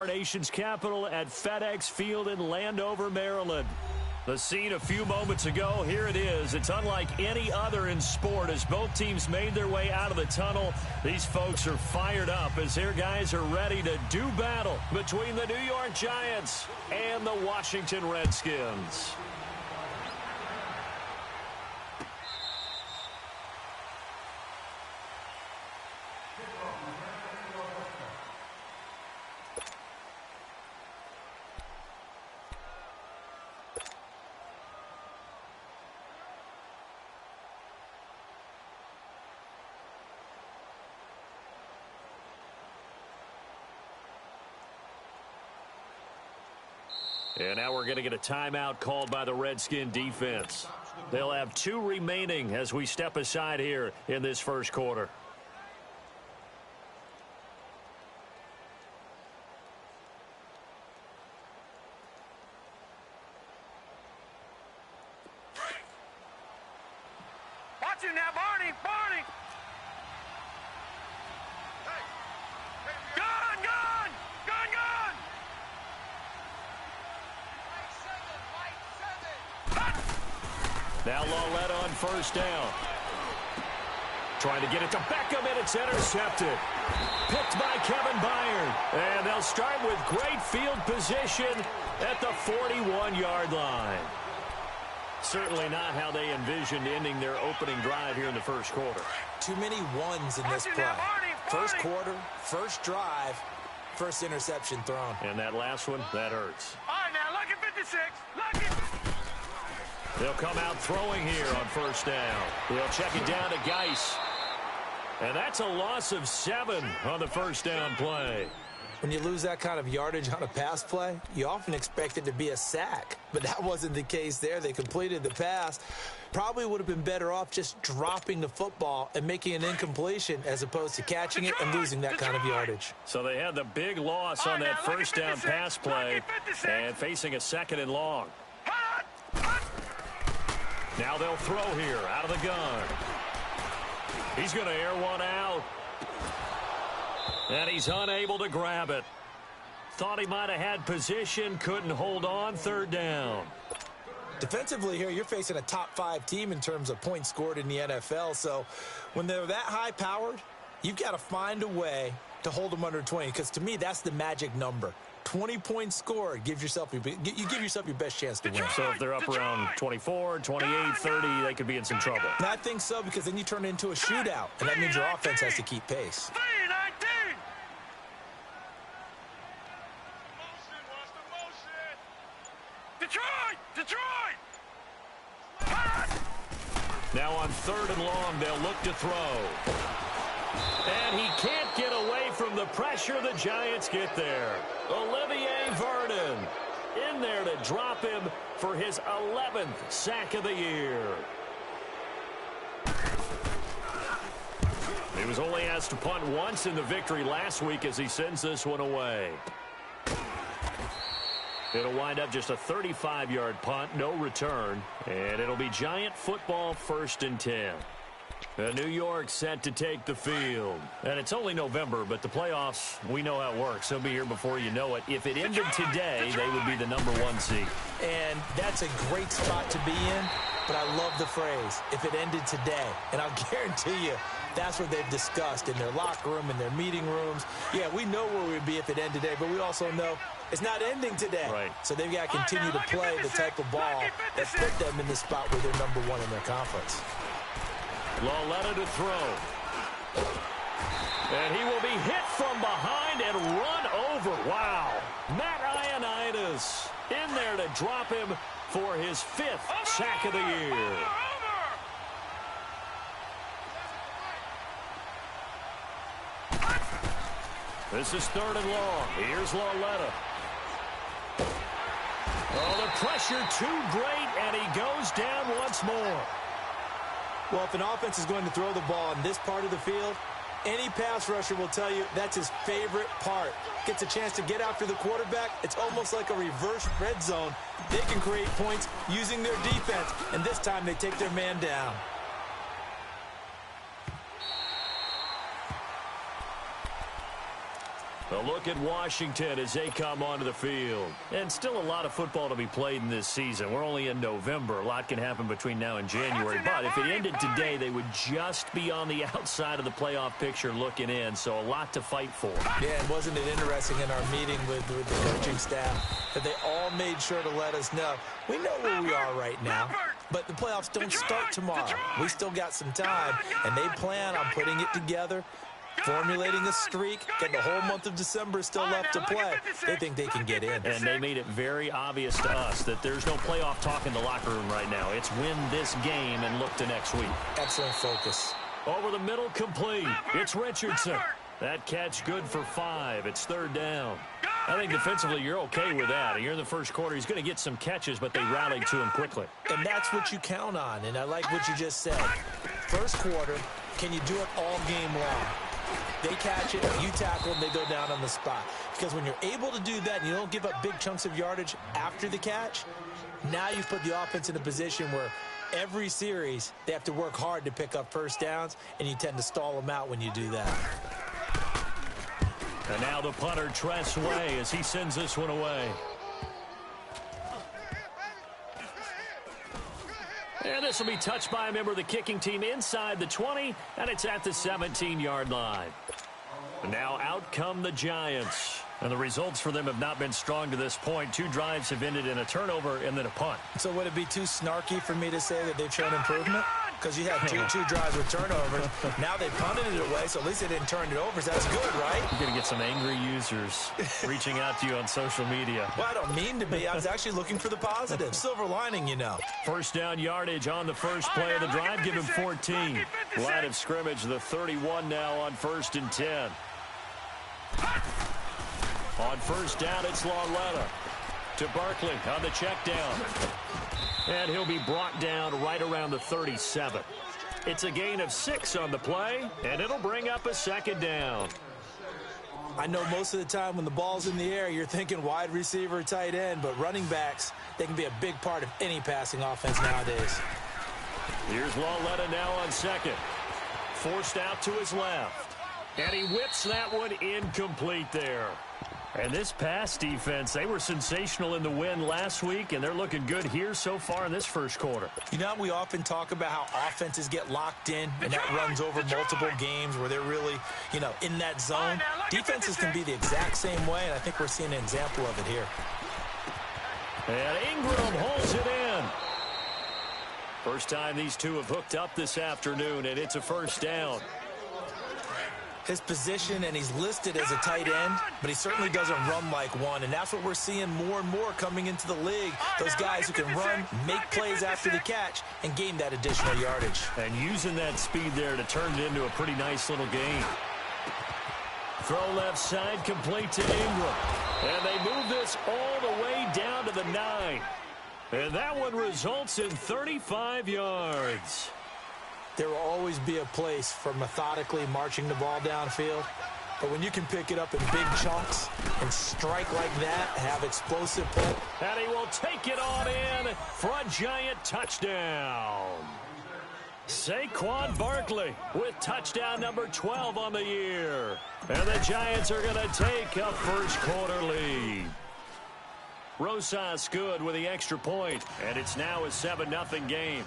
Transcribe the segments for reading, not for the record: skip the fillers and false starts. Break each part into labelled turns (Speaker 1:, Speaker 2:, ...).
Speaker 1: Our nation's capital at FedEx Field in Landover, Maryland. The scene a few moments ago, here it is. It's unlike any other in sport as both teams made their way out of the tunnel. These folks are fired up as their guys are ready to do battle between the New York Giants and the Washington Redskins. And now we're going to get a timeout called by the Redskin defense. They'll have 2 remaining as we step aside here in this first quarter.
Speaker 2: Watch it now, Barney! Barney! Gun! Gun! Gun! Gun!
Speaker 1: Now Lawletta on first down. Trying to get it to Beckham, and it's intercepted. Picked by Kevin Byard. And they'll start with great field position at the 41-yard line. Certainly not how they envisioned ending their opening drive here in the first quarter.
Speaker 3: Too many ones in this play. First quarter, first drive, first interception thrown.
Speaker 1: And that last one, that hurts.
Speaker 2: All right, now, look at 56. Look at...
Speaker 1: They'll come out throwing here on first down. They'll check it down to Geis. And that's a loss of 7 on the first down play.
Speaker 3: When you lose that kind of yardage on a pass play, you often expect it to be a sack. But that wasn't the case there. They completed the pass. Probably would have been better off just dropping the football and making an incompletion as opposed to catching it and losing that kind of yardage.
Speaker 1: So they had the big loss on that first down pass play and facing a 2nd and long. Now they'll throw here out of the gun. He's going to air one out. And he's unable to grab it. Thought he might have had position, couldn't hold on, 3rd down.
Speaker 3: Defensively here, you're facing a top 5 team in terms of points scored in the NFL. So when they're that high-powered, you've got to find a way to hold them under 20. Because to me, that's the magic number. 20 points scored, you give yourself your best chance to win.
Speaker 1: So if they're up around 24, 28, 30, they could be in some trouble.
Speaker 3: And I think so, because then you turn it into a shootout, and that means your offense has to keep pace.
Speaker 2: Detroit!
Speaker 1: Now on 3rd and long, they'll look to throw. And he can't get away from the pressure. The Giants get there. Olivier Vernon in there to drop him for his 11th sack of the year. He was only asked to punt once in the victory last week as he sends this one away. It'll wind up just a 35-yard punt, no return, and it'll be Giant football 1st and 10. New York set to take the field. And it's only November, but the playoffs, we know how it works. They'll be here before you know it. If it ended today, they would be the #1 seed.
Speaker 3: And that's a great spot to be in, but I love the phrase, if it ended today. And I'll guarantee you, that's what they've discussed in their locker room, in their meeting rooms. Yeah, we know where we'd be if it ended today, but we also know it's not ending today.
Speaker 1: Right.
Speaker 3: So they've got to continue to play the type of ball that put them in the spot where they're #1 in their conference.
Speaker 1: Lawletta to throw. And he will be hit from behind and run over. Wow. Matt Ioannidis in there to drop him for his 5th sack of the year. This is 3rd and long. Here's Lawletta. Oh, the pressure too great, and he goes down once more.
Speaker 3: Well, if an offense is going to throw the ball in this part of the field, any pass rusher will tell you that's his favorite part. Gets a chance to get after the quarterback. It's almost like a reverse red zone. They can create points using their defense, and this time they take their man down.
Speaker 1: A look at Washington as they come onto the field. And still a lot of football to be played in this season. We're only in November. A lot can happen between now and January. But if it ended today, they would just be on the outside of the playoff picture looking in. So a lot to fight for.
Speaker 3: Yeah, and wasn't it interesting in our meeting with the coaching staff that they all made sure to let us know, we know where we are right now, but the playoffs don't start tomorrow. We still got some time, and they plan on putting it together, formulating a streak, getting the whole month of December still left to play. They think they can get in.
Speaker 1: And they made it very obvious to us that there's no playoff talk in the locker room right now. It's win this game and look to next week. Excellent focus. Over the middle, complete. It's Richardson. That catch good for 5. It's 3rd down. I think defensively you're okay with that. You're in the first quarter. He's going to get some catches, but they rallied to him quickly. And that's what you count on, and I like what you just said. First quarter, can you do it all game long? They catch it, you tackle them, they go down on the spot. Because when you're able to do that and you don't give up big chunks of yardage after the catch, now you put the offense in a position where every series they have to work hard to pick up first downs, and you tend to stall them out when you do that. And now the punter, Tress Way, as he sends this one away. And this will be touched by a member of the kicking team inside the 20, and it's at the 17-yard line. And now out come the Giants. And the results for them have not been strong to this point. 2 drives have ended in a turnover and then a punt. So would it be too snarky for me to say that they've shown improvement? Because you had two drives with turnovers. Now they punted it away, so at least they didn't turn it over. So that's good, right? You're going to get some angry users reaching out to you on social media. Well, I don't mean to be. I was actually looking for the positive. Silver lining, you know. First down yardage on the first play of the drive. Give him 14. Line of scrimmage, the 31 now on 1st and 10. On first down, it's Lauletta to Barkley on the check down. And he'll be brought down right around the 37. It's a gain of 6 on the play, and it'll bring up a 2nd down. I know most of the time when the ball's in the air, you're thinking wide receiver, tight end, but running backs, they can be a big part of any passing offense nowadays. Here's Lauletta now on 2nd. Forced out to his left. And he whips that one incomplete there. And this pass defense, they were sensational in the win last week, and they're looking good here so far in this first quarter. You know, we often talk about how offenses get locked in, and that runs over multiple games where they're really, you know, in that zone. Defenses can be the exact same way, and I think we're seeing an example of it here. And Ingram holds it in. First time these two have hooked up this afternoon, and it's a first down. His position, and he's listed as a tight end, but he certainly doesn't run like one, and that's what we're seeing more and more coming into the league. Those guys who can run, make plays after the catch, and gain that additional yardage. And using that speed there to turn it into a pretty nice little game. Throw left side, complete to Ingram. And they move this all the way down to the 9. And that one results in 35 yards. There will always be a place for methodically marching the ball downfield. But when you can pick it up in big chunks and strike like that, have explosive play. And he will take it on in for a giant touchdown. Saquon Barkley with touchdown number 12 on the year. And the Giants are going to take a first quarter lead. Rosas good with the extra point, and it's now a 7-0 game.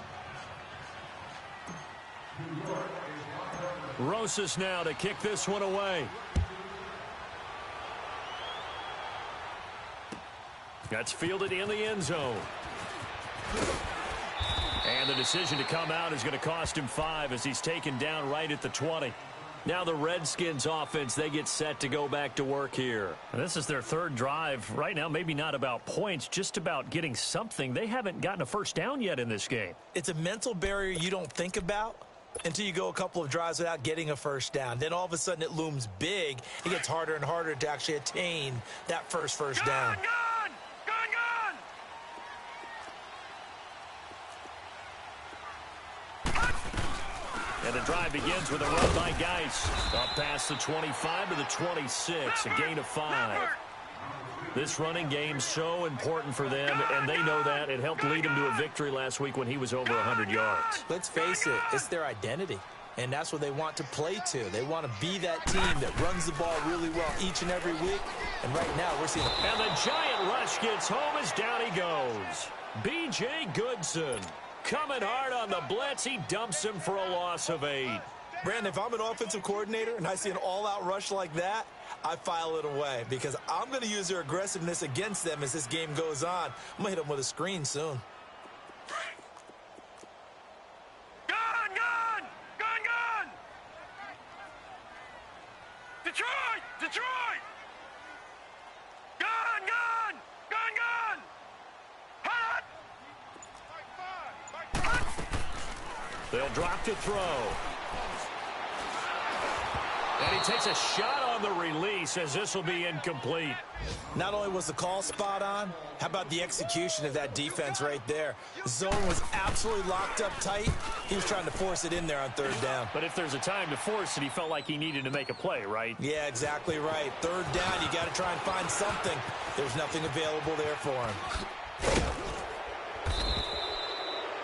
Speaker 1: Rosas now to kick this one away. That's fielded in the end zone. And the decision to come out is going to cost him 5 as he's taken down right at the 20. Now the Redskins offense, they get set to go back to work here. And this is their 3rd drive. Right now, maybe not about points, just about getting something. They haven't gotten a first down yet in this game. It's a mental barrier you don't think about until you go a couple of drives without getting a first down. Then all of a sudden it looms big. It gets harder and harder to actually attain that first down. And the drive begins with a run by Geis. Up past the 25 to the 26, a gain of 5. This running game so important for them, and they know that. It helped lead them to a victory last week when he was over 100 yards. Let's face it, it's their identity.
Speaker 3: and that's what they want to play to. They want to be that team that runs the ball really well each and every week, and right now we're seeing...
Speaker 1: And the giant rush gets home as down he goes. B.J. Goodson coming hard on the blitz. He dumps him for a loss of 8.
Speaker 3: Brandon, if I'm an offensive coordinator and I see an all-out rush like that, I file it away because I'm going to use their aggressiveness against them as this game goes on. I'm going to hit them with a screen soon.
Speaker 2: Gun! Detroit! Gun! Hot!
Speaker 1: They'll drop to throw. And he takes a shot on the release as this will be incomplete.
Speaker 3: Not only was the call spot on, how about the execution of that defense right there? The zone was absolutely locked up tight. He was trying to force it in there on 3rd down.
Speaker 1: But if there's a time to force it, he felt like he needed to make a play, right?
Speaker 3: Yeah, exactly right. 3rd down, you got to try and find something. There's nothing available there for him.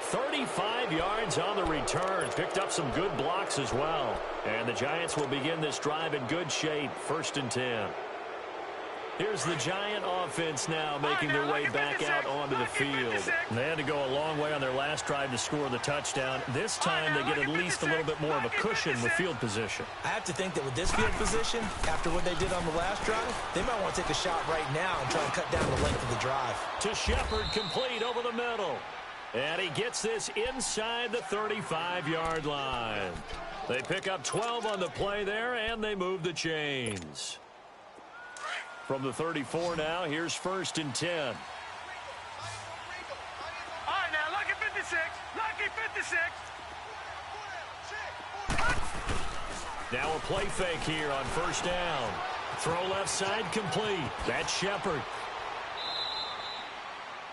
Speaker 1: 35 yards on the return. Picked up some good blocks as well. And the Giants will begin this drive in good shape. 1st and 10. Here's the Giant offense now making their way back out onto the field. They had to go a long way on their last drive to score the touchdown. This time they get at least a little bit more of a cushion with field position.
Speaker 3: I have to think that with this field position, after what they did on the last drive, they might want to take a shot right now and try and cut down the length of the drive.
Speaker 1: To Shepard, complete over the middle. And he gets this inside the 35-yard line. They pick up 12 on the play there, and they move the chains. From the 34 now, here's 1st and 10.
Speaker 2: All right, now, lucky 56. Lucky 56.
Speaker 1: Now a play fake here on 1st down. Throw left side complete. That's Shepard.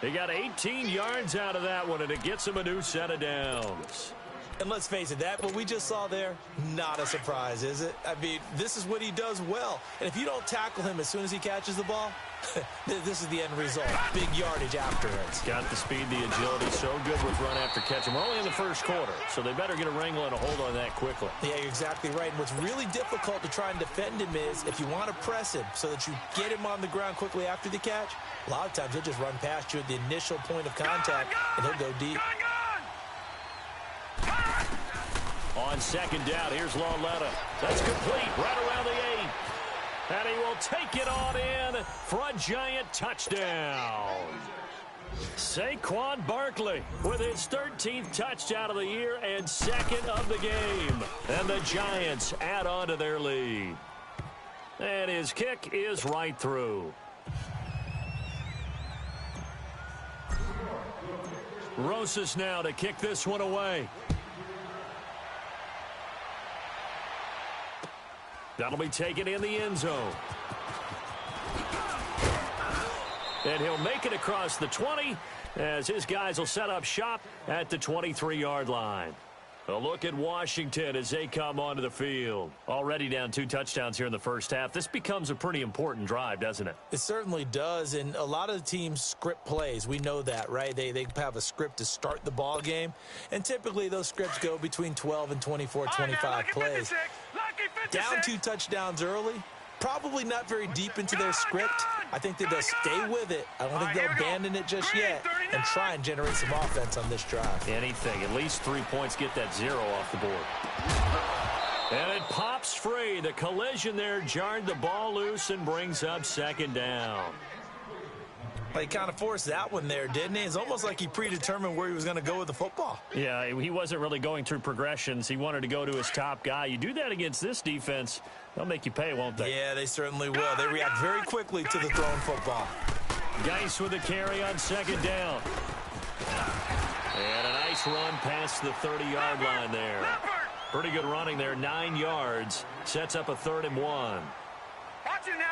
Speaker 1: They got 18 yards out of that one, and it gets him a new set of downs.
Speaker 3: And let's face it, that what we just saw there, not a surprise, is it? I mean, this is what he does well. And if you don't tackle him as soon as he catches the ball, this is the end result. Big yardage afterwards.
Speaker 1: Got the speed, the agility, so good with run after catch. We're only in the 1st quarter, so they better get a wrangle and a hold on that quickly.
Speaker 3: Yeah, you're exactly right. And what's really difficult to try and defend him is if you want to press him so that you get him on the ground quickly after the catch, a lot of times he'll just run past you at the initial point of contact, and he'll go deep.
Speaker 1: On 2nd down, here's Lauletta. That's complete right around the 8. And he will take it on in for a Giant touchdown. Saquon Barkley with his 13th touchdown of the year and 2nd of the game. And the Giants add on to their lead. And his kick is right through. Rosas now to kick this one away. That'll be taken in the end zone. And he'll make it across the 20 as his guys will set up shop at the 23-yard line. A look at Washington as they come onto the field. Already down 2 touchdowns here in the 1st half. This becomes a pretty important drive, doesn't it?
Speaker 3: It certainly does, and a lot of the teams script plays. We know that, right? They have a script to start the ball game, and typically those scripts go between 12 and 24, 25 plays. Down 2 touchdowns early, probably not very deep into their script. I think that they'll stay with it. I don't think they'll abandon it just yet and try and generate some offense on this drive.
Speaker 1: Anything. At least 3 points, get that 0 off the board. And it pops free. The collision there jarred the ball loose and brings up 2nd down.
Speaker 3: Well, he kind of forced that one there, didn't he? It's almost like he predetermined where he was going to go with the football.
Speaker 1: Yeah, he wasn't really going through progressions. He wanted to go to his top guy. You do that against this defense, they'll make you pay, won't they?
Speaker 3: Yeah, they certainly will. They react very quickly to the thrown football.
Speaker 1: Geis with the carry on 2nd down. And a nice run past the 30-yard line there. Pretty good running there, 9 yards. Sets up a 3rd and 1.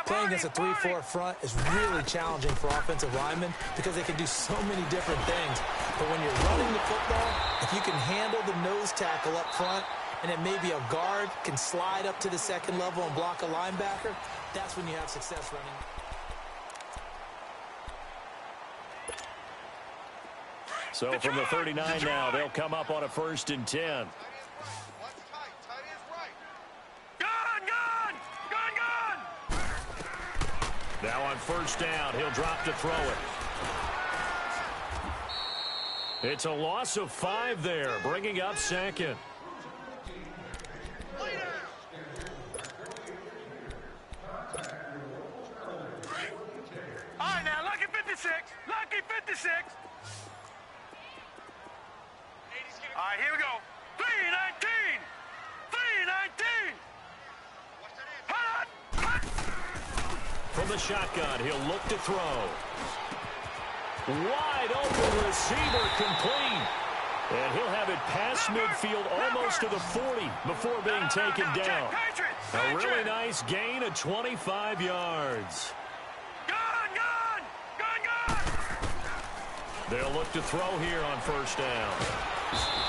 Speaker 3: Playing against a 3-4 front is really challenging for offensive linemen because they can do so many different things. But when you're running the football, if you can handle the nose tackle up front and then maybe a guard can slide up to the 2nd level and block a linebacker, that's when you have success running.
Speaker 1: So from the 39 now, they'll come up on a 1st and 10. Now on first down, he'll drop to throw it. It's a loss of 5 there, bringing up second.
Speaker 2: All right, now, lucky 56. Lucky 56. All right, here we go. 319. 319.
Speaker 1: From the shotgun, he'll look to throw. Wide open receiver, complete. And he'll have it past midfield almost to the 40 before being taken down. A really nice gain of 25 yards. They'll look to throw here on first down.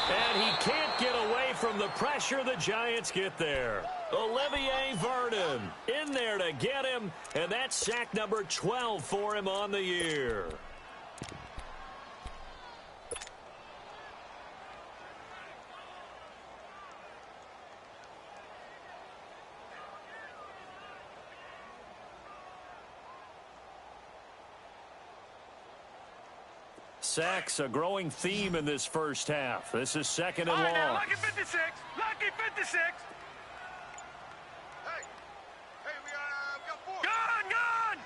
Speaker 1: And he can't get away from the pressure the Giants get there. Olivier Vernon in there to get him, and that's sack number 12 for him on the year. Sacks, a growing theme in this first half. This is second and long.
Speaker 2: Now, lucky 56. Lucky 56. Hey, we got 4. Gun.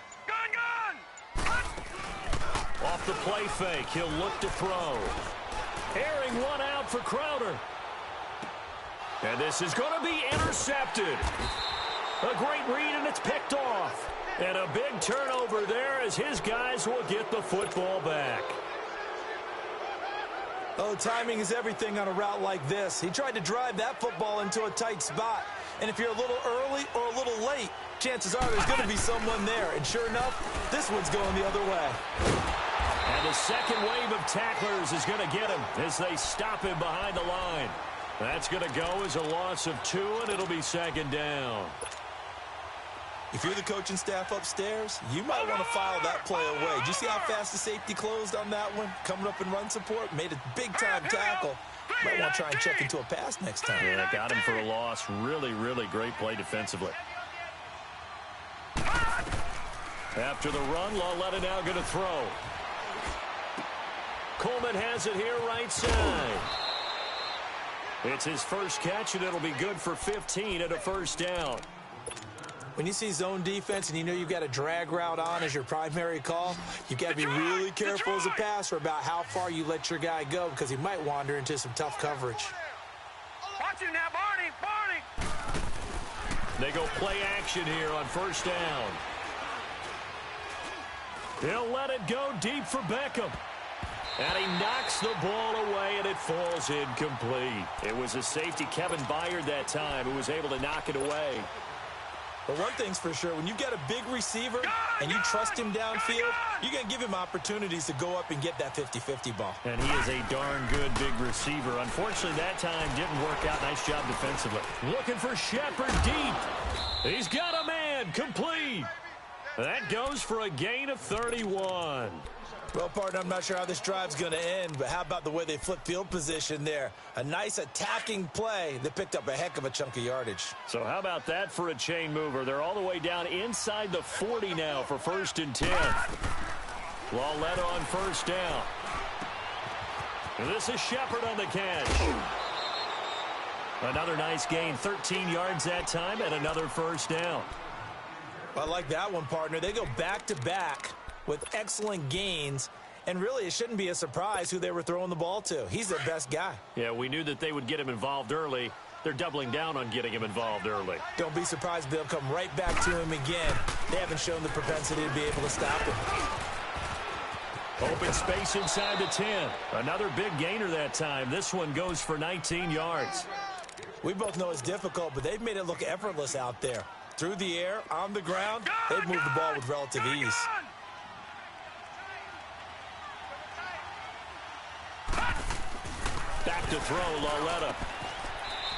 Speaker 1: Off the play fake, he'll look to throw. Airing one out for Crowder. And this is going to be intercepted. A great read, and it's picked off. And a big turnover there as his guys will get the football back.
Speaker 3: Oh, timing is everything on a route like this. He tried to drive that football into a tight spot. And if you're a little early or a little late, chances are there's going to be someone there. And sure enough, this one's going the other way.
Speaker 1: And the second wave of tacklers is going to get him as they stop him behind the line. That's going to go as a loss of 2, and it'll be second down.
Speaker 3: If you're the coaching staff upstairs, you might want to file that play away. Do you see how fast the safety closed on that one? Coming up in run support, made a big-time tackle. Might want to try and check into a pass next time.
Speaker 1: Yeah, got him for a loss. Really, really great play defensively. After the run, Lauletta now going to throw. Coleman has it here right side. It's his first catch, and it'll be good for 15 at a first down.
Speaker 3: When you see zone defense and you know you've got a drag route on as your primary call, you've got to be really careful as a passer about how far you let your guy go because he might wander into some tough coverage.
Speaker 2: Watch him now, Barney.
Speaker 1: They go play action here on first down. He'll let it go deep for Beckham. And he knocks the ball away, and it falls incomplete. It was a safety, Kevin Byard, that time, who was able to knock it away.
Speaker 3: But one thing's for sure, when you've got a big receiver and you trust him downfield, you're going to give him opportunities to go up and get that 50-50 ball.
Speaker 1: And he is a darn good big receiver. Unfortunately, that time didn't work out. Nice job defensively. Looking for Shepard deep. He's got a man. Complete. That goes for a gain of 31.
Speaker 3: Well, partner, I'm not sure how this drive's going to end, but how about the way they flip field position there? A nice attacking play that picked up a heck of a chunk of yardage.
Speaker 1: So how about that for a chain mover? They're all the way down inside the 40 now for 1st and 10. Lauletta on first down. And this is Shepard on the catch. Another nice gain, 13 yards that time, and another first down.
Speaker 3: I like that one, partner. They go back-to-back with excellent gains, and really it shouldn't be a surprise who they were throwing the ball to. He's their best guy.
Speaker 1: Yeah, we knew that they would get him involved early. They're doubling down on getting him involved early.
Speaker 3: Don't be surprised they'll come right back to him again. They haven't shown the propensity to be able to stop him.
Speaker 1: Open space inside the 10. Another big gainer that time. This one goes for 19 yards.
Speaker 3: We both know it's difficult, but they've made it look effortless out there. Through the air, on the ground, they've moved the ball with relative ease.
Speaker 1: Back to throw, Lauletta.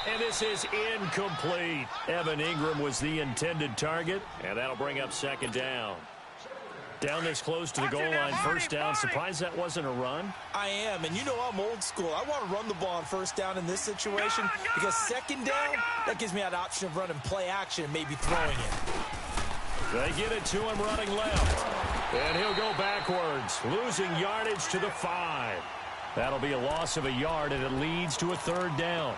Speaker 1: And this is incomplete. Evan Ingram was the intended target, and that'll bring up second down. Down this close to the goal line, first down. Surprised that wasn't a run?
Speaker 3: I am, and you know I'm old school. I want to run the ball on first down in this situation because second down, that gives me that option of running play action and maybe throwing it.
Speaker 1: They get it to him running left. And he'll go backwards, losing yardage to the 5. That'll be a loss of a yard, and it leads to a 3rd down.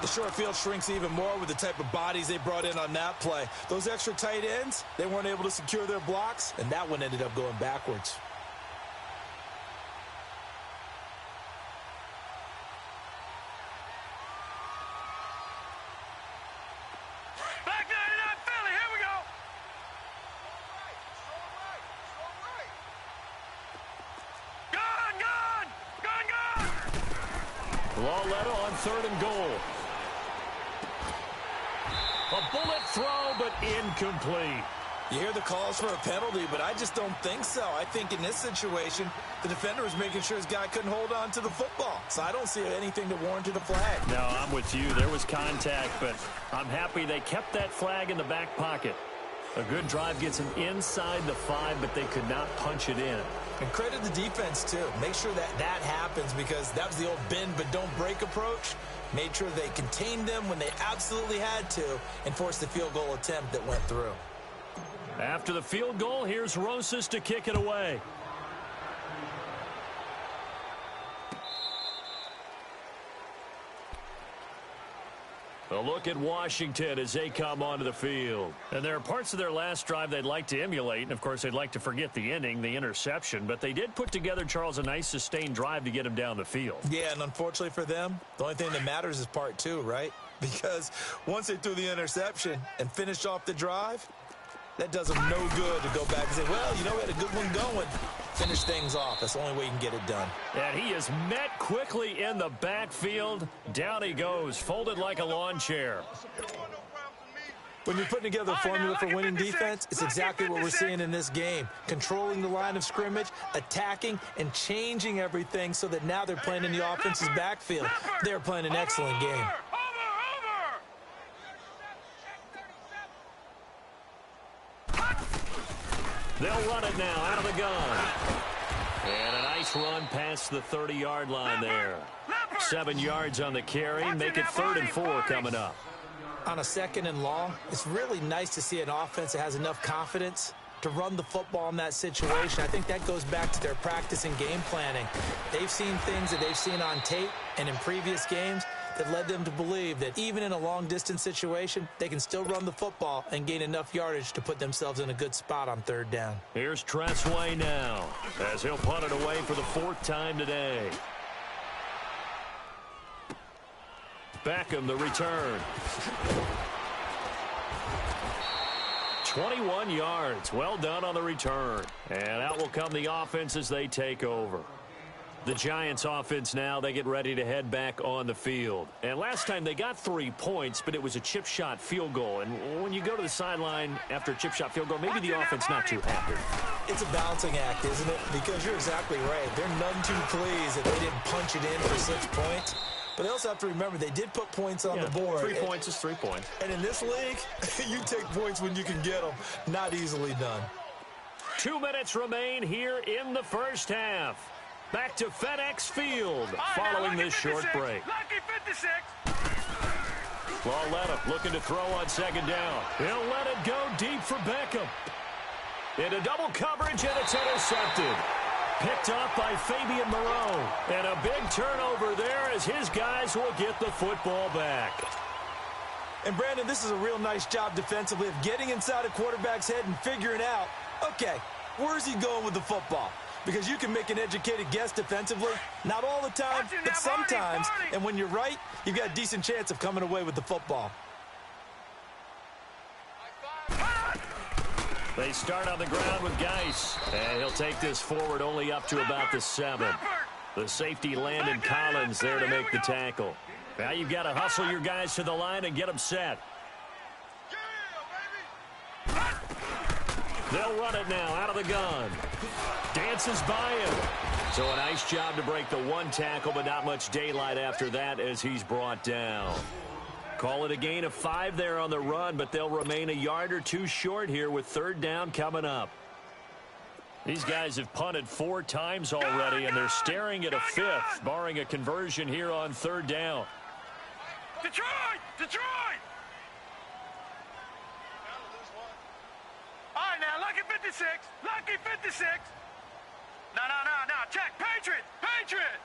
Speaker 3: The short field shrinks even more with the type of bodies they brought in on that play. Those extra tight ends, they weren't able to secure their blocks, and that one ended up going backwards.
Speaker 2: Back 99 Philly, here we go. Gone.
Speaker 1: Lauletta on 3rd and goal. A bullet throw, but incomplete.
Speaker 3: You hear the calls for a penalty, but I just don't think so. I think in this situation, the defender was making sure his guy couldn't hold on to the football. So I don't see anything to warrant a flag.
Speaker 1: No, I'm with you. There was contact, but I'm happy they kept that flag in the back pocket. A good drive gets them inside the 5, but they could not punch it in.
Speaker 3: And credit the defense, too. Make sure that happens, because that was the old bend but don't break approach. Made sure they contained them when they absolutely had to and forced the field goal attempt that went through.
Speaker 1: After the field goal, here's Rosas to kick it away. A look at Washington as they come onto the field. And there are parts of their last drive they'd like to emulate. And, of course, they'd like to forget the ending, the interception. But they did put together, Charles, a nice sustained drive to get him down the field.
Speaker 3: Yeah, and unfortunately for them, the only thing that matters is part 2, right? Because once they threw the interception and finished off the drive, that does them no good to go back and say, well, you know, we had a good one going. Finish things off. That's the only way you can get it done.
Speaker 1: And he is met quickly in the backfield. Down he goes, folded like a lawn chair.
Speaker 3: When you're putting together a formula for winning defense, it's exactly what we're seeing in this game. Controlling the line of scrimmage, attacking, and changing everything so that now they're playing in the offense's backfield. They're playing an excellent game.
Speaker 1: They'll run it now out of the gun. And a nice run past the 30-yard line there. 7 yards on the carry. Make it 3rd and 4 coming up.
Speaker 3: On a 2nd and long, it's really nice to see an offense that has enough confidence to run the football in that situation. I think that goes back to their practice and game planning. They've seen things that they've seen on tape and in previous games that led them to believe that even in a long-distance situation, they can still run the football and gain enough yardage to put themselves in a good spot on 3rd down.
Speaker 1: Here's Tressway now as he'll punt it away for the 4th time today. Beckham, the return. 21 yards. Well done on the return. And out will come the offense as they take over. The Giants offense now, they get ready to head back on the field. And last time they got 3 points, but it was a chip shot field goal. And when you go to the sideline after a chip shot field goal, maybe the offense not too happy.
Speaker 3: It's a balancing act, isn't it? Because you're exactly right. They're none too pleased that they didn't punch it in for 6 points. But they also have to remember they did put points on the board.
Speaker 1: 3 points is 3 points.
Speaker 3: And in this league, you take points when you can get them. Not easily done.
Speaker 1: 2 minutes remain here in the first half. Back to FedEx Field following this short break.
Speaker 2: Lucky 56.
Speaker 1: Lauletta looking to throw on 2nd down. He'll let it go deep for Beckham. Into double coverage, and it's intercepted. Picked up by Fabian Moreau. And a big turnover there as his guys will get the football back.
Speaker 3: And, Brandon, this is a real nice job defensively of getting inside a quarterback's head and figuring out, okay, where's he going with the football? Because you can make an educated guess defensively. Not all the time, but sometimes. And when you're right, you've got a decent chance of coming away with the football.
Speaker 1: They start on the ground with Geis. And he'll take this forward only up to about the 7. The safety Landon Collins there to make the tackle. Now you've got to hustle your guys to the line and get them set. They'll run it now out of the gun. Dances by him. So a nice job to break the 1 tackle, but not much daylight after that as he's brought down. Call it a gain of 5 there on the run, but they'll remain a yard or 2 short here with 3rd down coming up. These guys have punted 4 times already, and they're staring at a 5th, barring a conversion here on 3rd down.
Speaker 2: Detroit! Detroit! All right, No. Check. Patriot. Patriot.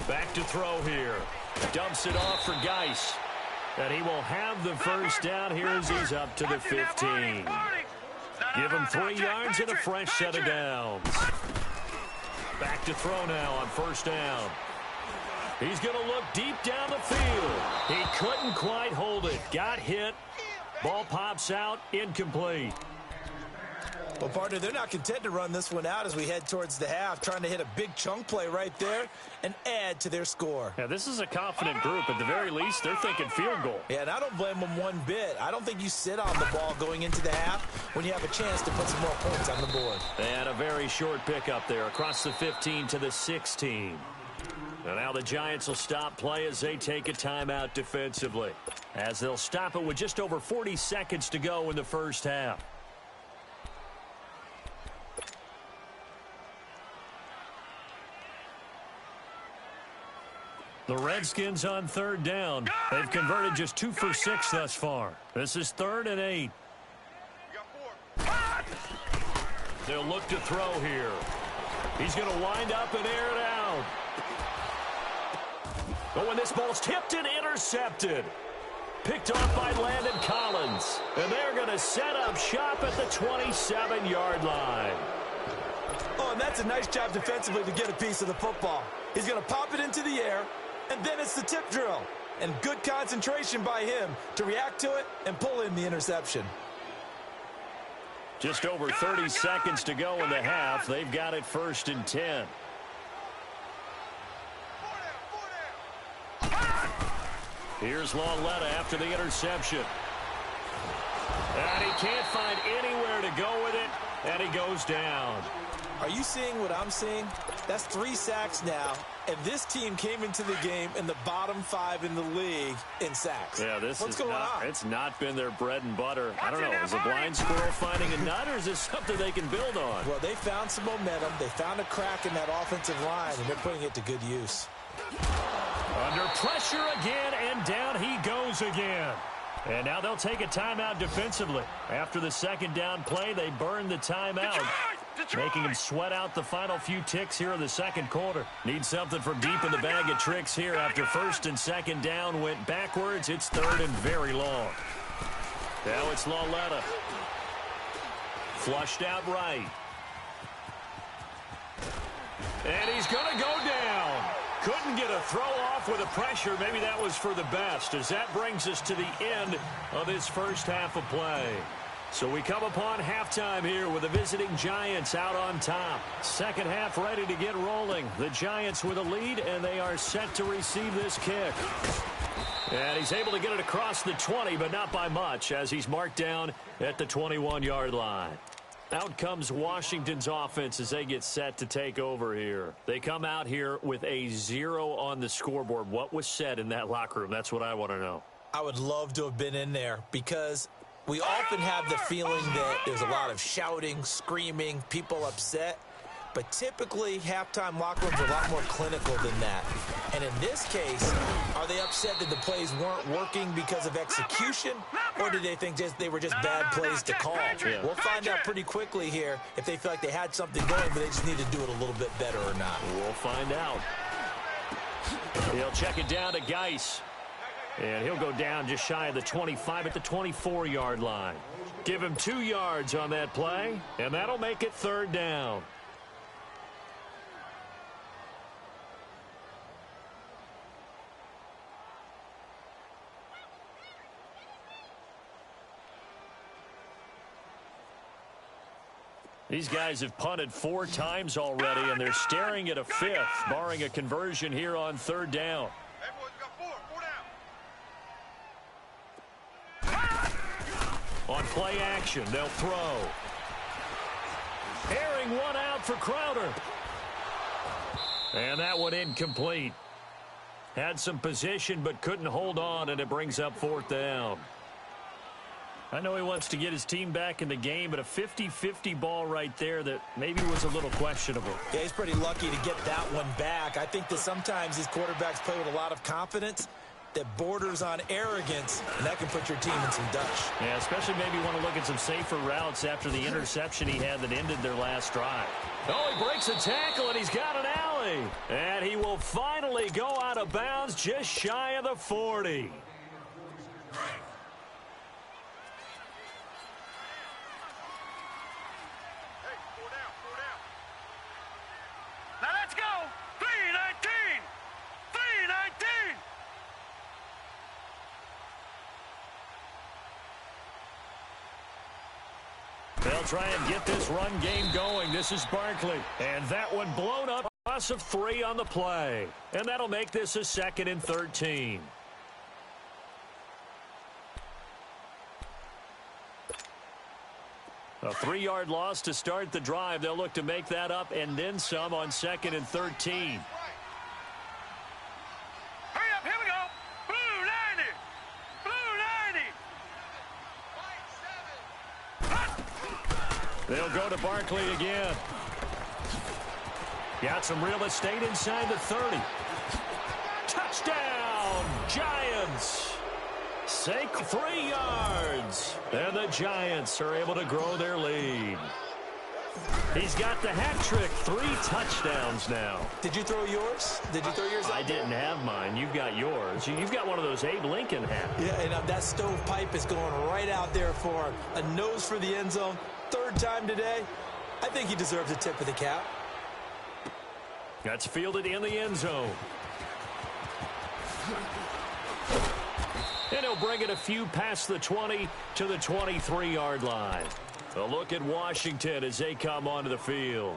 Speaker 1: Back to throw here. Dumps it off for Geis. And he will have the first down here as he's up to the 15. Give him 3 yards and a fresh set of downs. Back to throw now on first down. He's going to look deep down the field. He couldn't quite hold it. Got hit. Ball pops out. Incomplete.
Speaker 3: Well, partner, they're not content to run this one out as we head towards the half, trying to hit a big chunk play right there and add to their score.
Speaker 1: Yeah, this is a confident group. At the very least, they're thinking field goal.
Speaker 3: Yeah, and I don't blame them one bit. I don't think you sit on the ball going into the half when you have a chance to put some more points on the board.
Speaker 1: They had a very short pickup there across the 15 to the 16. And now the Giants will stop play as they take a timeout defensively, as they'll stop it with just over 40 seconds to go in the first half. The Redskins on third down. They've converted just 2 for 6 thus far. This is 3rd and 8. They'll look to throw here. He's going to wind up and air it out. Oh, and this ball's tipped and intercepted. Picked off by Landon Collins. And they're going to set up shop at the 27-yard line.
Speaker 3: Oh, and that's a nice job defensively to get a piece of the football. He's going to pop it into the air, and then it's the tip drill. And good concentration by him to react to it and pull in the interception.
Speaker 1: Just over 30 seconds to go in the half. They've got it 1st and 10. Here's Lauletta after the interception. And he can't find anywhere to go with it, and he goes down.
Speaker 3: Are you seeing what I'm seeing? That's 3 sacks now, and this team came into the game in the bottom 5 in the league in sacks.
Speaker 1: Yeah,
Speaker 3: What's going on?
Speaker 1: It's not been their bread and butter. I don't know, is a blind squirrel finding a nut, or is this something they can build on?
Speaker 3: Well, they found some momentum. They found a crack in that offensive line, and they're putting it to good use.
Speaker 1: Under pressure again, and down he goes again. And now they'll take a timeout defensively. After the second down play, they burn the timeout, making him sweat out the final few ticks here in the second quarter. Need something from deep in the bag of tricks here. After 1st and 2nd down went backwards, it's 3rd and very long. Now it's Lauletta. Flushed out right. And he's going to go down. Couldn't get a throw off with the pressure. Maybe that was for the best, as that brings us to the end of this first half of play. So we come upon halftime here with the visiting Giants out on top. Second half ready to get rolling. The Giants with a lead, and they are set to receive this kick. And he's able to get it across the 20, but not by much, as he's marked down at the 21-yard line. Out comes Washington's offense as they get set to take over here. They come out here with a 0 on the scoreboard. What was said in that locker room? That's what I want to know.
Speaker 3: I would love to have been in there, because we often have the feeling that there's a lot of shouting, screaming, people upset. But typically, halftime locker rooms are a lot more clinical than that. And in this case, are they upset that the plays weren't working because of execution? Or do they think they were just bad plays to call?
Speaker 1: Yeah.
Speaker 3: We'll find out pretty quickly here if they feel like they had something going, but they just need to do it a little bit better or not.
Speaker 1: We'll find out. He'll check it down to Geis. And he'll go down just shy of the 25 at the 24-yard line. Give him 2 yards on that play, and that'll make it 3rd down. These guys have punted 4 times already, and they're staring at a 5th, barring a conversion here on 3rd down.
Speaker 2: Hey, boys, got 4 down.
Speaker 1: On play action, they'll throw. Airing one out for Crowder. And that one incomplete. Had some position, but couldn't hold on, and it brings up 4th down. I know he wants to get his team back in the game, but a 50-50 ball right there that maybe was a little questionable.
Speaker 3: Yeah, he's pretty lucky to get that one back. I think that sometimes these quarterbacks play with a lot of confidence, that borders on arrogance, and that can put your team in some Dutch.
Speaker 1: Yeah, especially maybe want to look at some safer routes after the interception he had that ended their last drive. Oh, he breaks a tackle, and he's got an alley. And he will finally go out of bounds just shy of the 40.
Speaker 2: Now let's go. 3-19. 3-19.
Speaker 1: They'll try and get this run game going. This is Barkley. And that one blown up. Loss of 3 on the play. And that'll make this a 2nd and 13. A 3-yard loss to start the drive. They'll look to make that up and then some on 2nd and 13.
Speaker 2: Hurry up, here we go. Blue 90. Blue 90.
Speaker 1: They'll go to Barkley again. Got some real estate inside the 30. Touchdown, Giants. Sake 3 yards. And the Giants are able to grow their lead. He's got the hat trick. 3 touchdowns now.
Speaker 3: Did you throw yours? Did you throw yours?
Speaker 1: I didn't have mine. You've got yours. You've got one of those Abe Lincoln hats.
Speaker 3: Yeah, and that stovepipe is going right out there for him. A nose for the end zone. 3rd time today. I think he deserves a tip of the cap.
Speaker 1: That's fielded in the end zone. And he'll bring it a few past the 20 to the 23-yard line. A look at Washington as they come onto the field.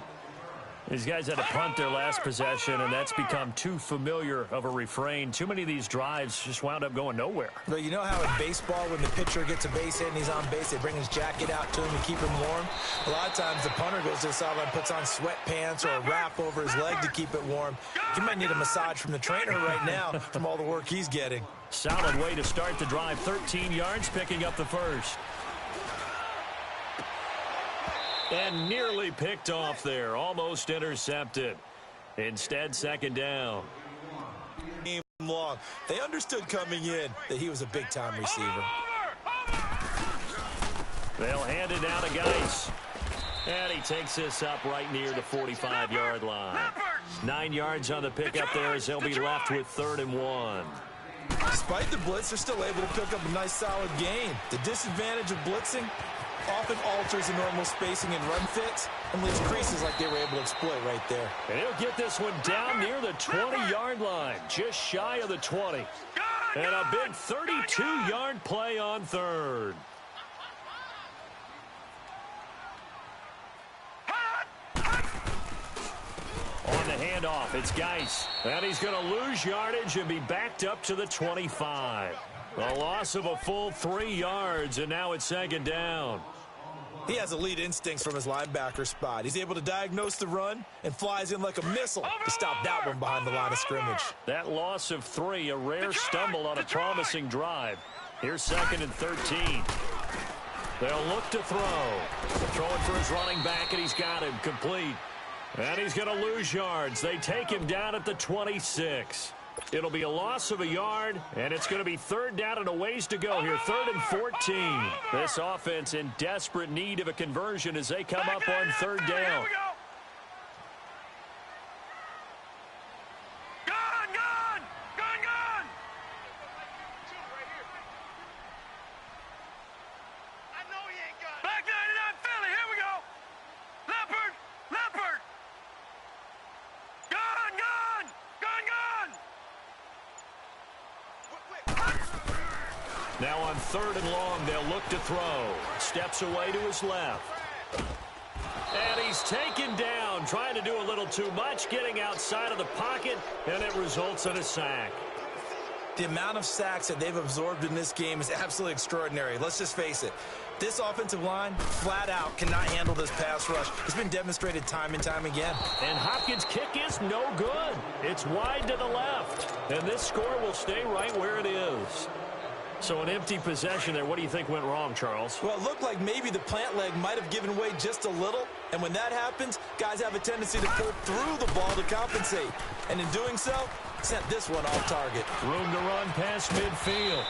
Speaker 1: These guys had to punt their last possession, and that's become too familiar of a refrain. Too many of these drives just wound up going nowhere.
Speaker 3: But you know how in baseball, when the pitcher gets a base hit and he's on base, they bring his jacket out to him to keep him warm? A lot of times the punter goes to the sideline, puts on sweatpants or a wrap over his leg to keep it warm. He might need a massage from the trainer right now from all the work he's getting.
Speaker 1: Solid way to start the drive. 13 yards, picking up the first. And nearly picked off there. Almost intercepted. Instead, 2nd down.
Speaker 3: Long. They understood coming in that he was a big-time receiver.
Speaker 1: They'll hand it down to Geis. And he takes this up right near the 45-yard line. 9 yards on the pickup there as they'll be left with 3rd and 1.
Speaker 3: Despite the blitz, they're still able to pick up a nice, solid gain. The disadvantage of blitzing often alters the normal spacing and run fits and leaves creases like they were able to exploit right there.
Speaker 1: And he'll get this one down near the 20-yard line, just shy of the 20. And a big 32-yard play on 3rd. On the handoff, it's Geis. And he's going to lose yardage and be backed up to the 25. A loss of a full 3 yards, and now it's 2nd down.
Speaker 3: He has elite instincts from his linebacker spot. He's able to diagnose the run and flies in like a missile to stop that one behind the line of scrimmage.
Speaker 1: That loss of 3, a rare stumble on a promising drive. Here's 2nd and 13. They'll look to throw. Throwing for his running back, and he's got him complete. And he's going to lose yards. They take him down at the 26. It'll be a loss of a yard, and it's going to be 3rd down and a ways to go here. 3rd and 14. This offense in desperate need of a conversion as they come up on 3rd down. Now on 3rd and long, they'll look to throw. Steps away to his left. And he's taken down, trying to do a little too much, getting outside of the pocket, and it results in a sack.
Speaker 3: The amount of sacks that they've absorbed in this game is absolutely extraordinary. Let's just face it. This offensive line, flat out, cannot handle this pass rush. It's been demonstrated time and time again.
Speaker 1: And Hopkins' kick is no good. It's wide to the left. And this score will stay right where it is. So an empty possession there. What do you think went wrong, Charles?
Speaker 3: Well, it looked like maybe the plant leg might have given way just a little. And when that happens, guys have a tendency to pull through the ball to compensate. And in doing so, Sent this one off target.
Speaker 1: Room to run past midfield.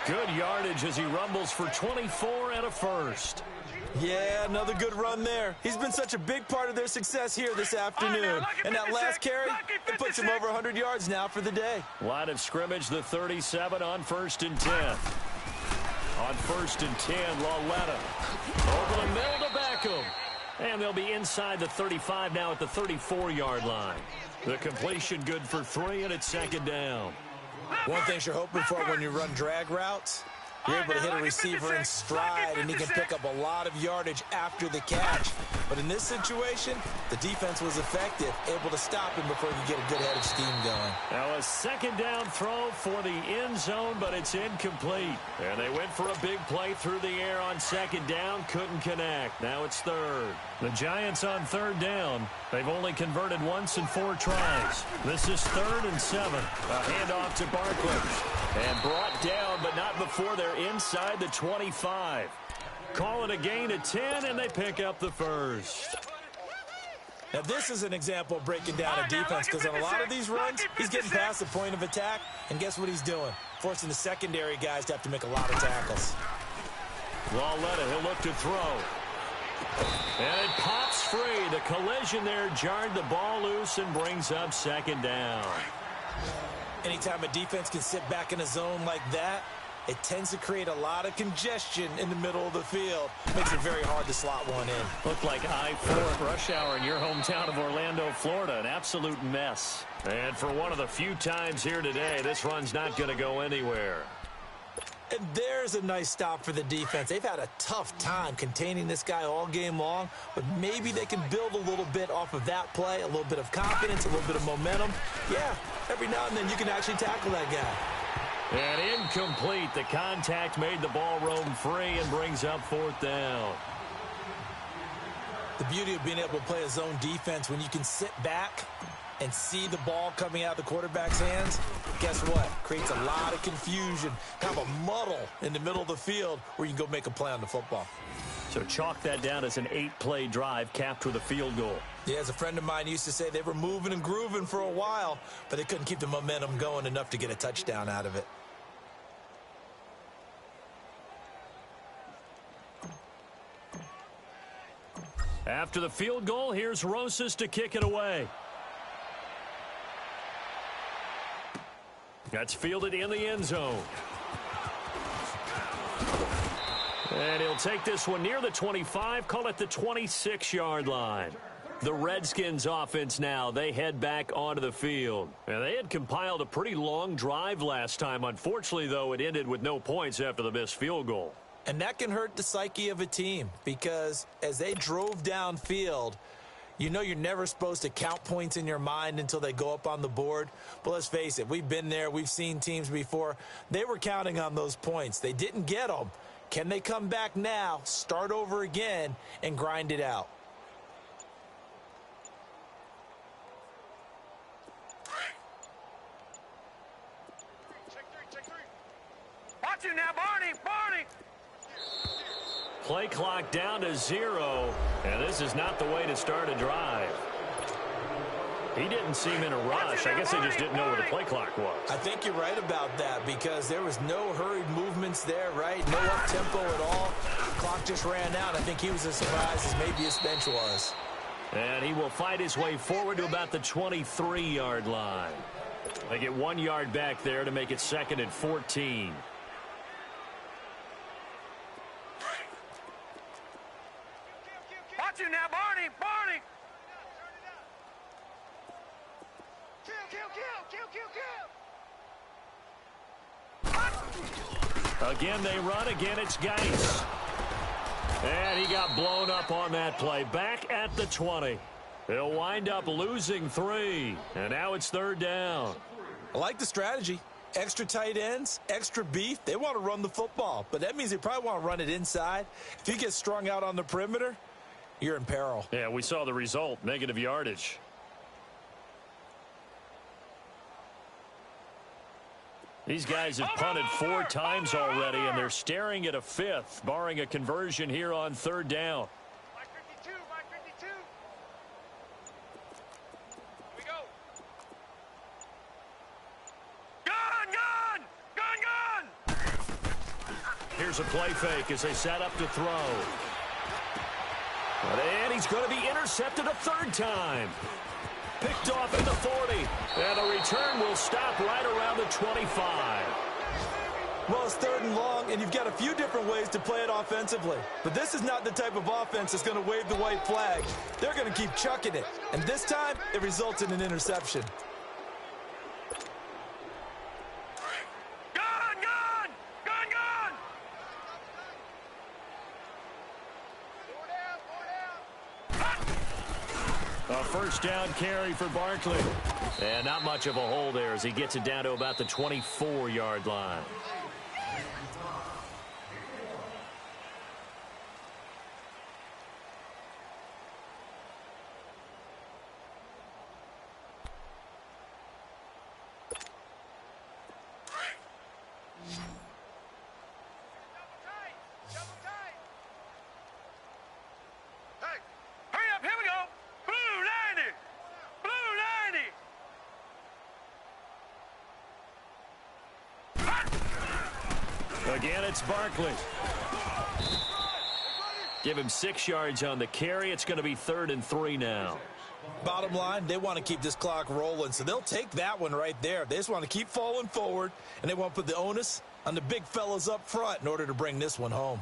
Speaker 1: Good yardage as he rumbles for 24 and a first.
Speaker 3: Yeah, another good run there. He's been such a big part of their success here this afternoon. And that last carry, it puts him over 100 yards now for the day.
Speaker 1: Line of scrimmage, the 37 on 1st and 10. On 1st and 10, Lauletta. Over the middle to Beckham. And they'll be inside the 35 now at the 34-yard line. The completion good for 3, and it's 2nd down.
Speaker 3: One thing you're hoping for when you run drag routes, you're able to hit a receiver in stride, and he can pick up a lot of yardage after the catch. But in this situation, the defense was effective, able to stop him before he could get a good head of steam going.
Speaker 1: Now a 2nd down throw for the end zone, but it's incomplete. And they went for a big play through the air on 2nd down, couldn't connect. Now it's 3rd. The Giants on 3rd down. They've only converted once in 4 tries. This is 3rd and 7. A handoff to Barkley. And brought down, but not before they're inside the 25. Call it a gain of 10, and they pick up the first.
Speaker 3: Now, this is an example of breaking down a defense, because on a lot of these runs, he's getting past the point of attack, and guess what he's doing? Forcing the secondary guys to have to make a lot of tackles.
Speaker 1: Lauletta, he'll look to throw. And it pops free. The collision there jarred the ball loose and brings up 2nd down.
Speaker 3: Anytime a defense can sit back in a zone like that, it tends to create a lot of congestion in the middle of the field. Makes it very hard to slot one in.
Speaker 1: Looked like I-4 at rush hour in your hometown of Orlando, Florida. An absolute mess. And for one of the few times here today, this run's not going to go anywhere.
Speaker 3: And there's a nice stop for the defense. They've had a tough time containing this guy all game long, but maybe they can build a little bit off of that play, a little bit of confidence, a little bit of momentum. Yeah, every now and then you can actually tackle that guy.
Speaker 1: And incomplete. The contact made the ball roam free and brings up 4th down.
Speaker 3: The beauty of being able to play a zone defense, when you can sit back and see the ball coming out of the quarterback's hands, guess what? Creates a lot of confusion, kind of a muddle in the middle of the field where you can go make a play on the football.
Speaker 1: So chalk that down as an 8-play drive capped with a field goal.
Speaker 3: Yeah, as a friend of mine used to say, they were moving and grooving for a while, but they couldn't keep the momentum going enough to get a touchdown out of it.
Speaker 1: After the field goal, here's Rosas to kick it away. That's fielded in the end zone. And he'll take this one near the 25, call it the 26-yard line. The Redskins offense now, they head back onto the field. And they had compiled a pretty long drive last time. Unfortunately, though, it ended with no points after the missed field goal.
Speaker 3: And that can hurt the psyche of a team, because as they drove downfield, you know you're never supposed to count points in your mind until they go up on the board. But let's face it, we've been there. We've seen teams before. They were counting on those points. They didn't get them. Can they come back now, start over again, and grind it out?
Speaker 2: Watch it now, Barney! Barney!
Speaker 1: Play clock down to 0, and this is not the way to start a drive. He didn't seem in a rush. I guess they just didn't know where the play clock was.
Speaker 3: I think you're right about that, because there was no hurried movements there, right? No up-tempo at all. The clock just ran out. I think he was as surprised as maybe his bench was.
Speaker 1: And he will fight his way forward to about the 23-yard line. They get 1 yard back there to make it 2nd and 14.
Speaker 2: Watch it now, Barney! Barney! Kill, kill, kill, kill, kill, kill!
Speaker 1: Again, they run. Again, it's Geis. And he got blown up on that play. Back at the 20. They'll wind up losing 3. And now it's 3rd down.
Speaker 3: I like the strategy. Extra tight ends, extra beef. They want to run the football, but that means they probably want to run it inside. If you get strung out on the perimeter, you're in peril.
Speaker 1: Yeah, we saw the result. Negative yardage. These guys have punted 4 times already, and they're staring at a 5th, barring a conversion here on 3rd down.
Speaker 2: Mike 52, Mike 52. Here we go.
Speaker 1: Here's a play fake as they set up to throw. And he's going to be intercepted a third time. Picked off at the 40. And the return will stop right around the 25.
Speaker 3: Well, it's 3rd and long, and you've got a few different ways to play it offensively. But this is not the type of offense that's going to wave the white flag. They're going to keep chucking it. And this time, it results in an interception.
Speaker 1: A first down carry for Barkley. And not much of a hole there as he gets it down to about the 24-yard line. Again, it's Barkley. Give him 6 yards on the carry. It's going to be 3rd and 3 now.
Speaker 3: Bottom line, they want to keep this clock rolling, so they'll take that one right there. They just want to keep falling forward, and they want to put the onus on the big fellas up front in order to bring this one home.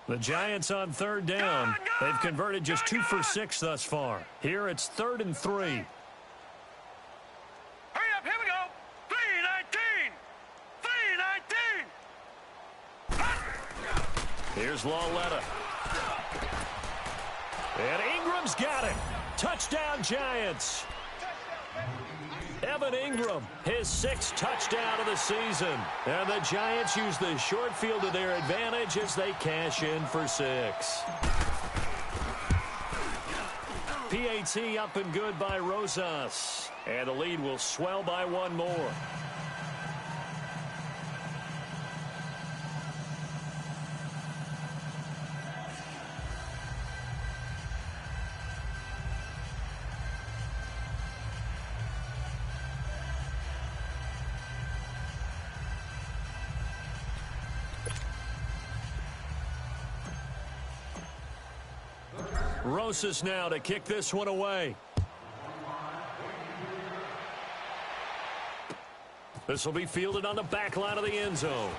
Speaker 1: The Giants on 3rd down. They've converted just 2 for 6 thus far. Here it's 3rd and 3. Here's Lawletta. And Ingram's got it. Touchdown, Giants. Evan Ingram, his 6th touchdown of the season. And the Giants use the short field to their advantage as they cash in for 6. PAT up and good by Rosas. And the lead will swell by 1 more. Rosas now to kick this one away. This will be fielded on the back line of the end zone.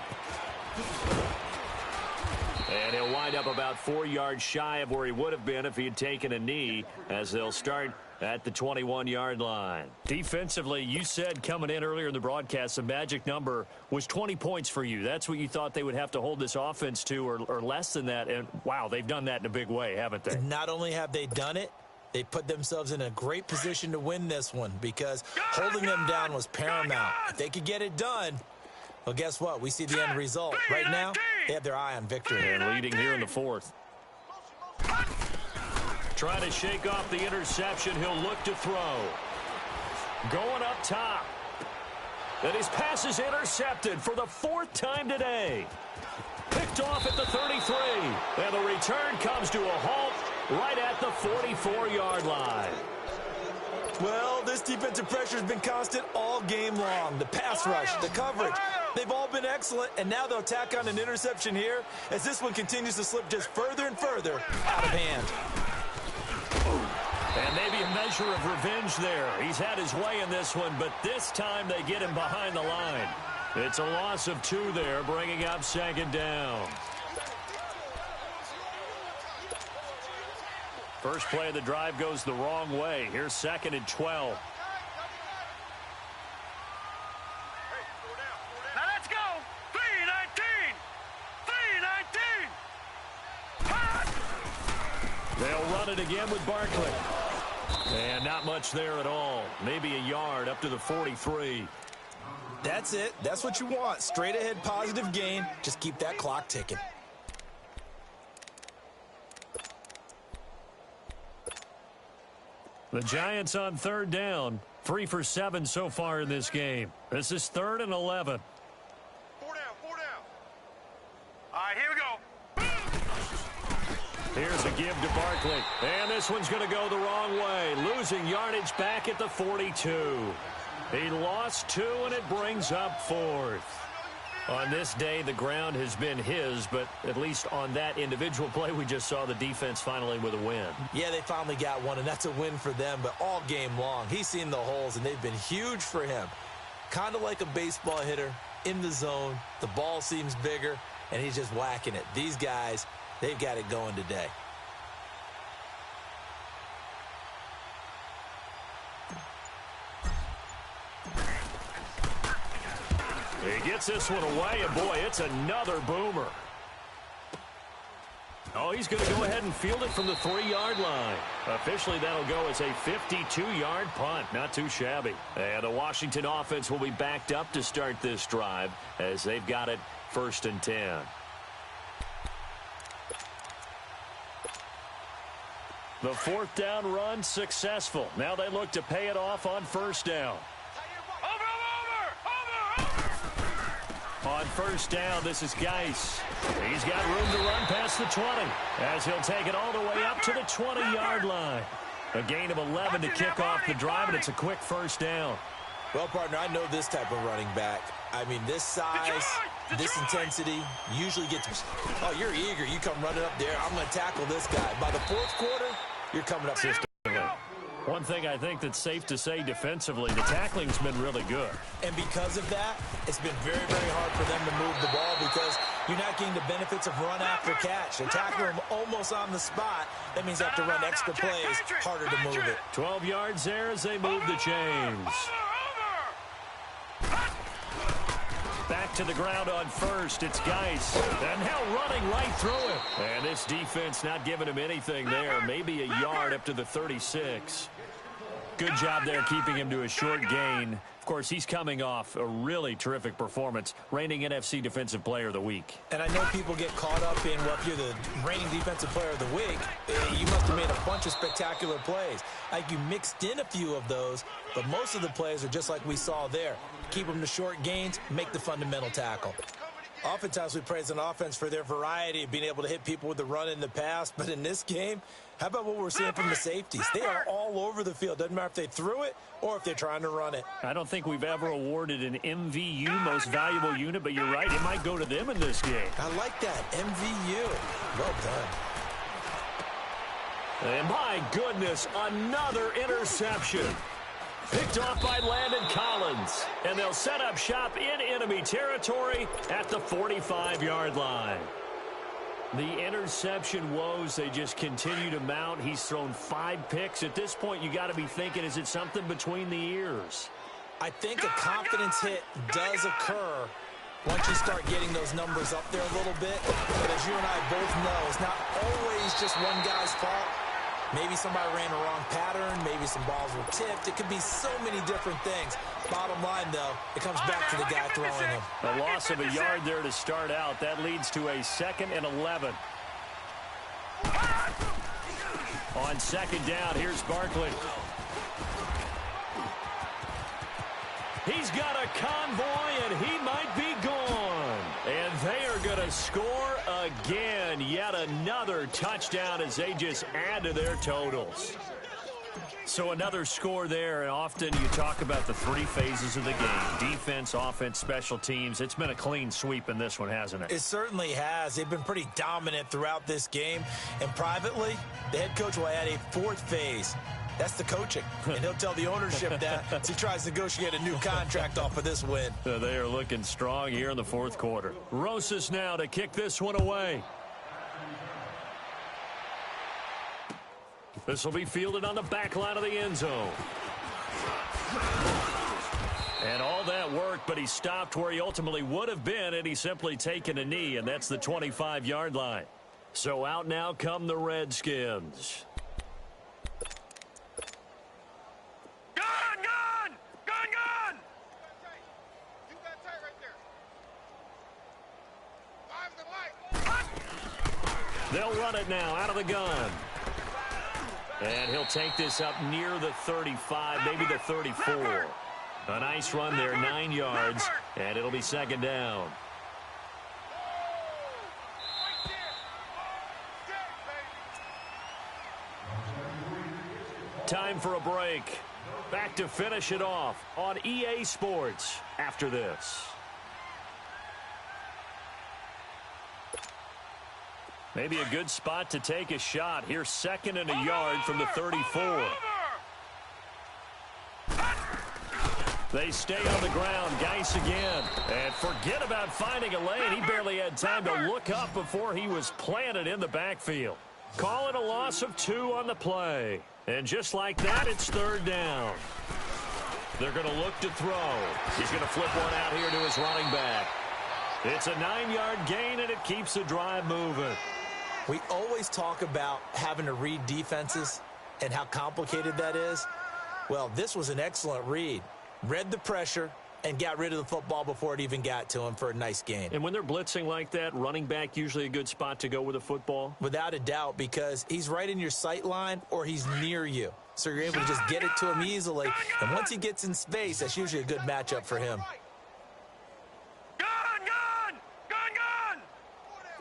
Speaker 1: And he'll wind up about 4 yards shy of where he would have been if he had taken a knee, as they'll start at the 21-yard line. Defensively, you said coming in earlier in the broadcast, the magic number was 20 points for you. That's what you thought they would have to hold this offense to, or less than that. And, wow, they've done that in a big way, haven't they?
Speaker 3: And not only have they done it, they put themselves in a great position to win this one because holding them down was paramount. If they could get it done, well, guess what? We see the end result. Right now, they have their eye on victory.
Speaker 1: And leading here in the 4th. Trying to shake off the interception. He'll look to throw. Going up top. And his pass is intercepted for the 4th time today. Picked off at the 33. And the return comes to a halt right at the 44-yard line.
Speaker 3: Well, this defensive pressure has been constant all game long. The pass rush, the coverage, they've all been excellent, and now they'll tack on an interception here as this one continues to slip just further and further out of hand.
Speaker 1: And maybe a measure of revenge there. He's had his way in this one, but this time they get him behind the line. It's a loss of 2 there, bringing up 2nd down. First play of the drive goes the wrong way. Here's 2nd and 12.
Speaker 2: Now let's go. 3-19. 3-19.
Speaker 1: They'll run it again with Barkley. And not much there at all. Maybe a yard up to the 43.
Speaker 3: That's it. That's what you want. Straight ahead positive gain. Just keep that clock ticking.
Speaker 1: The Giants on 3rd down. 3 for 7 so far in this game. This is 3rd and 11.
Speaker 2: 4 down. All right, here we go.
Speaker 1: Here's a give to Barkley. And this one's going to go the wrong way. Losing yardage back at the 42. He lost 2, and it brings up 4th. On this day, the ground has been his, but at least on that individual play, we just saw the defense finally with a win.
Speaker 3: Yeah, they finally got one, and that's a win for them, but all game long, he's seen the holes, and they've been huge for him. Kind of like a baseball hitter in the zone. The ball seems bigger, and he's just whacking it. These guys, they've got it going today.
Speaker 1: He gets this one away, and boy, it's another boomer. Oh, he's going to go ahead and field it from the 3-yard line. Officially, that'll go as a 52-yard punt. Not too shabby. And the Washington offense will be backed up to start this drive as they've got it 1st and 10. The 4th down run successful. Now they look to pay it off on 1st down. On 1st down, this is Geis. He's got room to run past the 20 as he'll take it all the way up to the 20-yard line. A gain of 11 to kick off the drive, and it's a quick 1st down.
Speaker 3: Well, partner, I know this type of running back. I mean, this size, this intensity usually gets... Oh, you're eager. You come running up there. I'm going to tackle this guy. By the 4th quarter, you're coming up here.
Speaker 1: One thing I think that's safe to say defensively, the tackling's been really good.
Speaker 3: And because of that, it's been very, very hard for them to move the ball because you're not getting the benefits of run after catch. They're tackling them almost on the spot. That means they have to run extra plays, harder to move it.
Speaker 1: 12 yards there as they move the chains. Back to the ground on 1st. It's Geis. And now running right through it. And this defense not giving him anything there. Maybe a yard up to the 36. Good job there keeping him to a short gain. Of course, he's coming off a really terrific performance, reigning NFC Defensive Player of the Week.
Speaker 3: And I know people get caught up in, well, if you're the reigning Defensive Player of the Week, you must have made a bunch of spectacular plays. Like you mixed in a few of those, but most of the plays are just like we saw there. Keep them to short gains, make the fundamental tackle. Oftentimes we praise an offense for their variety of being able to hit people with the run in the pass, but in this game, how about what we're seeing from the safeties? They are all over the field. Doesn't matter if they threw it or if they're trying to run it.
Speaker 1: I don't think we've ever awarded an MVU, most valuable unit, but you're right, it might go to them in this game.
Speaker 3: I like that, MVU. Well done.
Speaker 1: And my goodness, another interception. Picked off by Landon Collins. And they'll set up shop in enemy territory at the 45-yard line. The interception woes, they just continue to mount. He's thrown 5 picks. At this point, you got to be thinking, is it something between the ears?
Speaker 3: I think a confidence hit does occur once you start getting those numbers up there a little bit. But as you and I both know, it's not always just one guy's fault. Maybe somebody ran a wrong pattern. Maybe some balls were tipped. It could be so many different things. Bottom line, though, it comes back to the guy throwing them.
Speaker 1: A loss of a yard there to start out. That leads to a 2nd and 11. On 2nd down, here's Barkley. He's got a convoy, and he might be gone. And they are going to score again. Yet another touchdown as they just add to their totals. So another score there, and often you talk about the 3 phases of the game. Defense, offense, special teams. It's been a clean sweep in this one, hasn't it?
Speaker 3: It certainly has. They've been pretty dominant throughout this game. And privately, the head coach will add a 4th phase. That's the coaching. And he'll tell the ownership that as he tries to negotiate a new contract off of this win.
Speaker 1: They are looking strong here in the 4th quarter. Rosas now to kick this one away. This will be fielded on the back line of the end zone. And all that work, but he stopped where he ultimately would have been, and he's simply taken a knee, and that's the 25-yard line. So out now come the Redskins. They'll run it now out of the gun. And he'll take this up near the 35, maybe the 34. A nice run there, 9 yards, and it'll be 2nd down. Time for a break. Back to finish it off on EA Sports after this. Maybe a good spot to take a shot. Here's 2nd and a yard from the 34. They stay on the ground. Geis again. And forget about finding a lane. He barely had time to look up before he was planted in the backfield. Call it a loss of 2 on the play. And just like that, it's 3rd down. They're going to look to throw. He's going to flip one out here to his running back. It's a 9-yard gain, and it keeps the drive moving.
Speaker 3: We always talk about having to read defenses and how complicated that is. Well, this was an excellent read. Read the pressure and got rid of the football before it even got to him for a nice gain.
Speaker 1: And when they're blitzing like that, running back usually a good spot to go with the football?
Speaker 3: Without a doubt, because he's right in your sight line or he's near you. So you're able to just get it to him easily. And once he gets in space, that's usually a good matchup for him.
Speaker 2: Gun!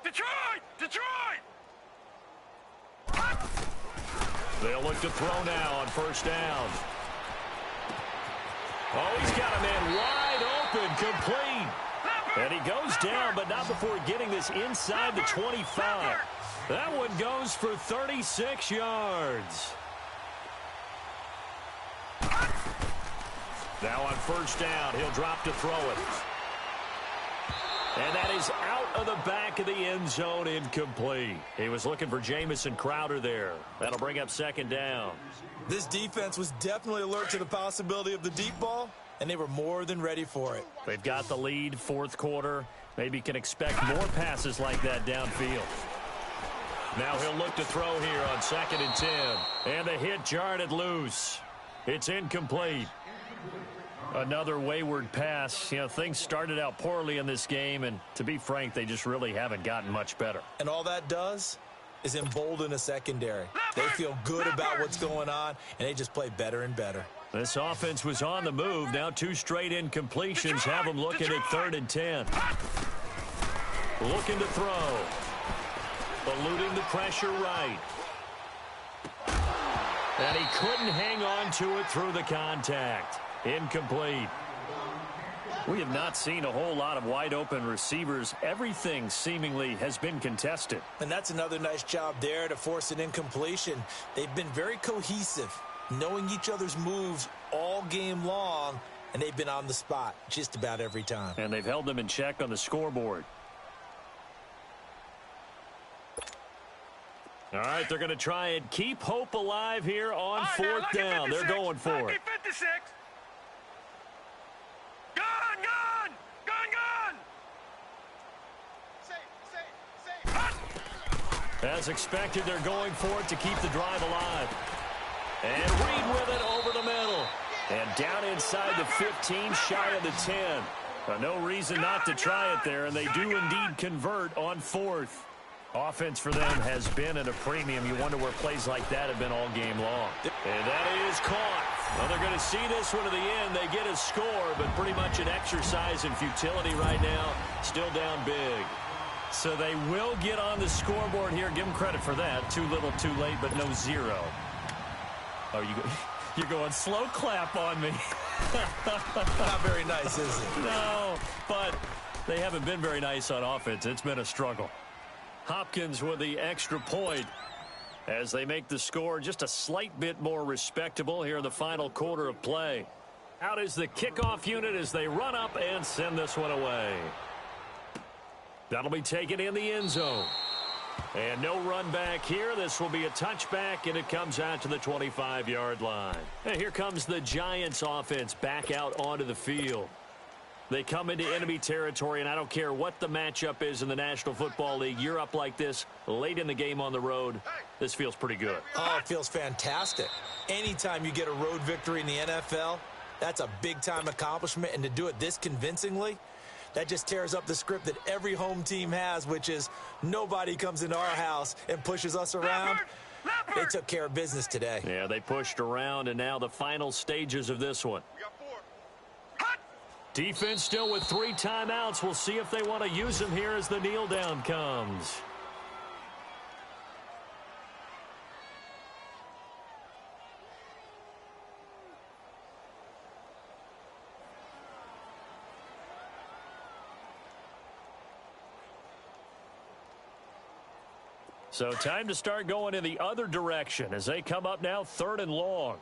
Speaker 2: Detroit!
Speaker 1: They'll look to throw now on 1st down. Oh, he's got a man wide open, complete. And he goes down, but not before getting this inside the 25. That one goes for 36 yards. Now on 1st down, he'll drop to throw it. And that is out of the back of the end zone, incomplete. He was looking for Jamison Crowder there. That'll bring up 2nd down.
Speaker 3: This defense was definitely alert to the possibility of the deep ball, and they were more than ready for it.
Speaker 1: They've got the lead, 4th quarter. Maybe can expect more passes like that downfield. Now he'll look to throw here on 2nd and 10. And the hit jarred it loose. It's incomplete. Another wayward pass. You know, things started out poorly in this game, and to be frank, they just really haven't gotten much better.
Speaker 3: And all that does is embolden a secondary. They feel good about what's going on, and they just play better and better.
Speaker 1: This offense was on the move. Now 2 straight incompletions have them looking at 3rd and 10. Looking to throw. Eluding the pressure right. And he couldn't hang on to it through the contact. Incomplete. We have not seen a whole lot of wide-open receivers. Everything seemingly has been contested.
Speaker 3: And that's another nice job there to force an incompletion. They've been very cohesive, knowing each other's moves all game long, and they've been on the spot just about every time.
Speaker 1: And they've held them in check on the scoreboard. All right, they're going to try and keep hope alive here on 4th down. They're going for it.
Speaker 2: 56. Gun!
Speaker 1: As expected, they're going for it to keep the drive alive. And Reed with it over the middle. And down inside the 15, shy of the 10. No reason not to try it there, and they do indeed convert on 4th. Offense for them has been at a premium. You wonder where plays like that have been all game long. And that is caught. Well, they're going to see this one to the end. They get a score, but pretty much an exercise in futility right now. Still down big. So they will get on the scoreboard here. Give them credit for that. Too little, too late, but no 0. Oh, you're going slow clap on me.
Speaker 3: Not very nice, is it?
Speaker 1: No, but they haven't been very nice on offense. It's been a struggle. Hopkins with the extra point as they make the score just a slight bit more respectable here in the final quarter of play. Out is the kickoff unit as they run up and send this one away. That'll be taken in the end zone. And no run back here. This will be a touchback, and it comes out to the 25-yard line. And here comes the Giants offense back out onto the field. They come into enemy territory, and I don't care what the matchup is in the National Football League. You're up like this late in the game on the road. This feels pretty good.
Speaker 3: Oh, it feels fantastic. Anytime you get a road victory in the NFL, that's a big-time accomplishment, and to do it this convincingly, that just tears up the script that every home team has, which is nobody comes into our house and pushes us around. They took care of business today.
Speaker 1: Yeah, they pushed around, and now the final stages of this one. Defense still with 3 timeouts. We'll see if they want to use them here as the kneel down comes. So time to start going in the other direction as they come up now 3rd and long.